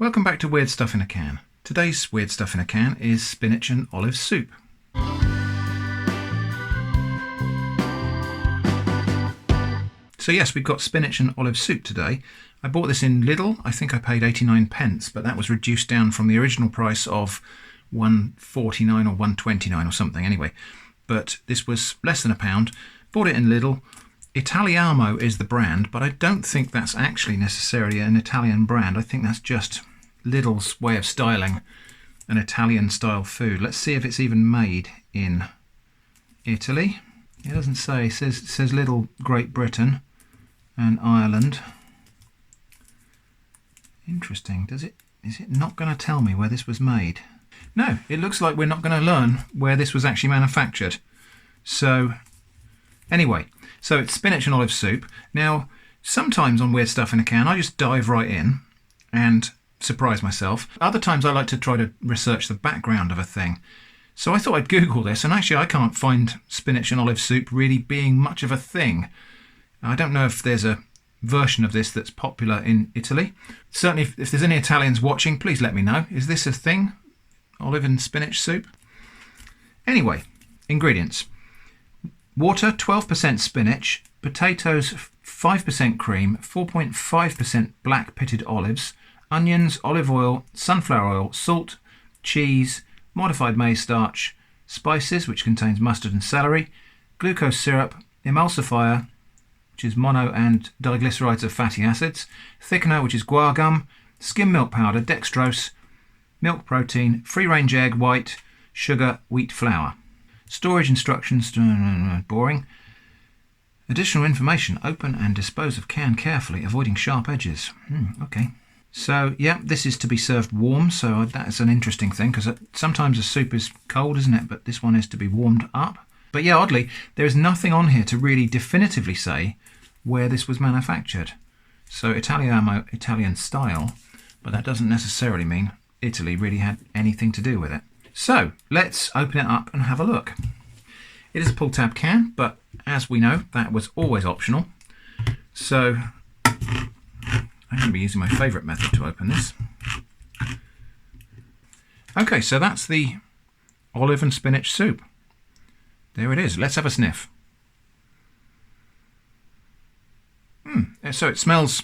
Welcome back to Weird Stuff in a Can. Today's Weird Stuff in a Can is spinach and olive soup. So yes, we've got spinach and olive soup today. I bought this in Lidl. I think I paid 89 pence, but that was reduced down from the original price of £1.49 or £1.29 or something anyway. But this was less than £1. Bought it in Lidl. Italiamo is the brand, but I don't think that's actually necessarily an Italian brand. I think that's just Lidl's way of styling an Italian style food. Let's see if it's even made in Italy. It doesn't say. It says Lidl Great Britain and Ireland. Interesting. Is it not going to tell me where this was made? No, it looks like we're not going to learn where this was actually manufactured. So anyway, so it's spinach and olive soup. Now, sometimes on Weird Stuff in a Can, I just dive right in and surprise myself. Other times I like to try to research the background of a thing. So I thought I'd Google this, and actually I can't find spinach and olive soup really being much of a thing. I don't know if there's a version of this that's popular in Italy. Certainly if there's any Italians watching, please let me know. Is this a thing? Olive and spinach soup? Anyway, ingredients. Water, 12% spinach, potatoes, 5% cream, 4.5% black pitted olives, onions, olive oil, sunflower oil, salt, cheese, modified maize starch, spices, which contains mustard and celery, glucose syrup, emulsifier, which is mono and diglycerides of fatty acids, thickener, which is guar gum, skim milk powder, dextrose, milk protein, free-range egg white, sugar, wheat flour. Storage instructions, boring. Additional information, open and dispose of can carefully, avoiding sharp edges. Okay. So, yeah, this is to be served warm, so that's an interesting thing, because sometimes a soup is cold, isn't it? But this one is to be warmed up. But yeah, oddly, there is nothing on here to really definitively say where this was manufactured. So Italiano, Italian style, but that doesn't necessarily mean Italy really had anything to do with it. So let's open it up and have a look. It is a pull tab can, but as we know, that was always optional. So I'm going to be using my favourite method to open this. Okay, so that's the olive and spinach soup. There it is. Let's have a sniff. So it smells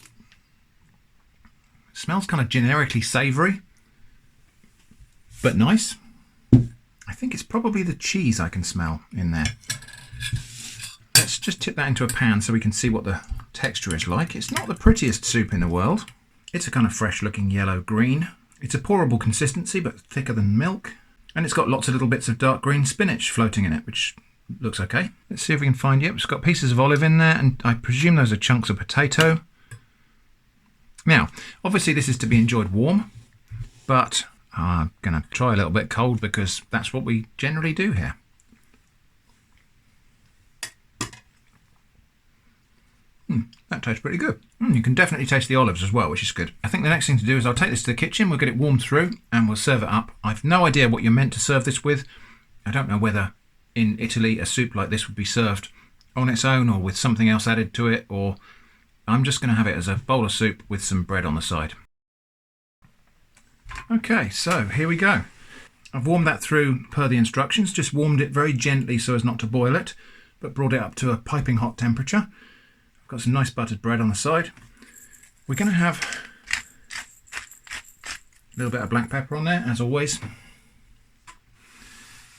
kind of generically savoury, but nice. I think it's probably the cheese I can smell in there. Let's just tip that into a pan so we can see what the texture is like. It's not the prettiest soup in the world. It's a kind of fresh looking yellow-green. It's a pourable consistency, but thicker than milk. And it's got lots of little bits of dark green spinach floating in it, which looks okay. Let's see if we can find, yep, it's got pieces of olive in there, and I presume those are chunks of potato. Now, obviously this is to be enjoyed warm, but I'm going to try a little bit cold because that's what we generally do here. That tastes pretty good. You can definitely taste the olives as well, which is good. I think the next thing to do is I'll take this to the kitchen, we'll get it warmed through, and we'll serve it up. I've no idea what you're meant to serve this with. I don't know whether in Italy a soup like this would be served on its own or with something else added to it, or I'm just going to have it as a bowl of soup with some bread on the side. Okay, so here we go. I've warmed that through per the instructions, just warmed it very gently so as not to boil it, but brought it up to a piping hot temperature. I've got some nice buttered bread on the side. We're going to have a little bit of black pepper on there, as always.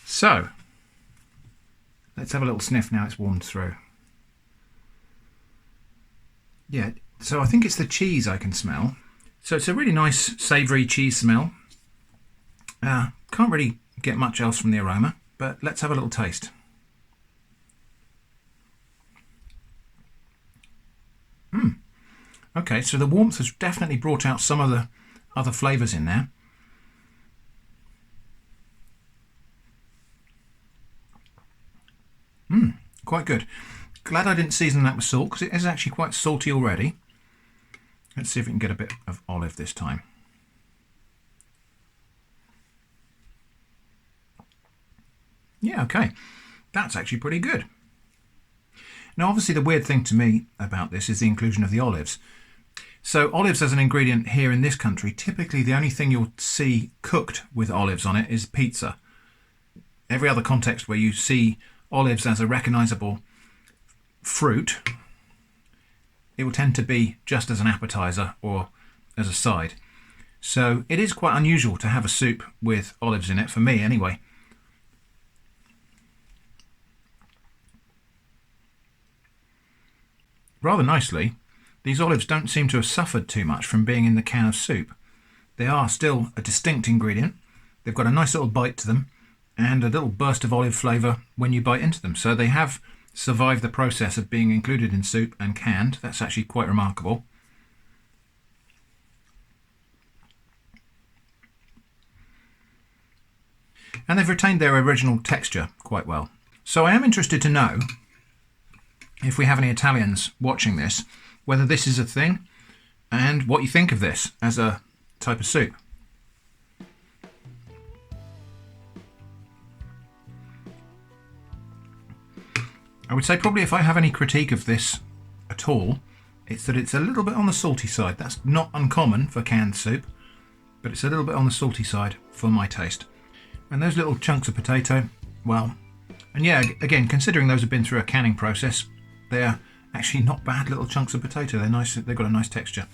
So, let's have a little sniff now it's warmed through. Yeah, so I think it's the cheese I can smell. So it's a really nice savoury cheese smell. Can't really get much else from the aroma, but let's have a little taste. Okay, so the warmth has definitely brought out some of the other flavours in there. Quite good. Glad I didn't season that with salt, because it is actually quite salty already. Let's see if we can get a bit of olive this time. Yeah, okay. That's actually pretty good. Now, obviously, the weird thing to me about this is the inclusion of the olives. So olives as an ingredient here in this country, typically the only thing you'll see cooked with olives on it is pizza. Every other context where you see olives as a recognisable fruit, it will tend to be just as an appetizer or as a side. So it is quite unusual to have a soup with olives in it, for me anyway. Rather nicely, these olives don't seem to have suffered too much from being in the can of soup. They are still a distinct ingredient. They've got a nice little bite to them and a little burst of olive flavour when you bite into them. So they have survived the process of being included in soup and canned. That's actually quite remarkable. And they've retained their original texture quite well. So I am interested to know, if we have any Italians watching this, whether this is a thing and what you think of this as a type of soup. I would say probably if I have any critique of this at all, it's that it's a little bit on the salty side. That's not uncommon for canned soup, but it's a little bit on the salty side for my taste. And those little chunks of potato, well, and yeah, again, considering those have been through a canning process, they're actually not bad little chunks of potato. They're nice, they've got a nice texture.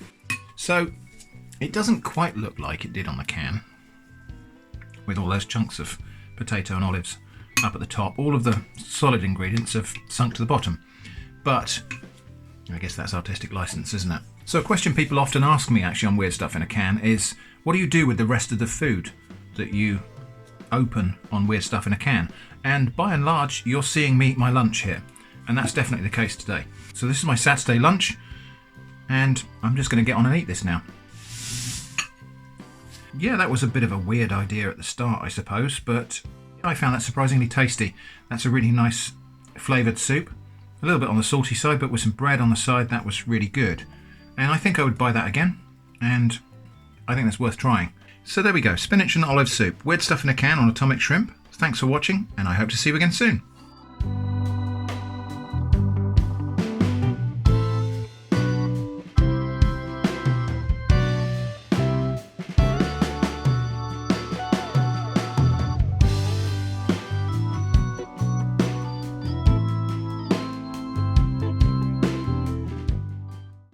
So it doesn't quite look like it did on the can, with all those chunks of potato and olives up at the top. All of the solid ingredients have sunk to the bottom, but I guess that's artistic license, isn't it? So a question people often ask me actually on Weird Stuff in a Can is, what do you do with the rest of the food that you open on Weird Stuff in a Can? And by and large, you're seeing me eat my lunch here, and that's definitely the case today. So this is my Saturday lunch, and I'm just going to get on and eat this now. Yeah, that was a bit of a weird idea at the start, I suppose, but I found that surprisingly tasty. That's a really nice flavoured soup. A little bit on the salty side, but with some bread on the side, that was really good. And I think I would buy that again, and I think that's worth trying. So there we go, spinach and olive soup. Weird Stuff in a Can on atomic shrimp. Thanks for watching, and I hope to see you again soon.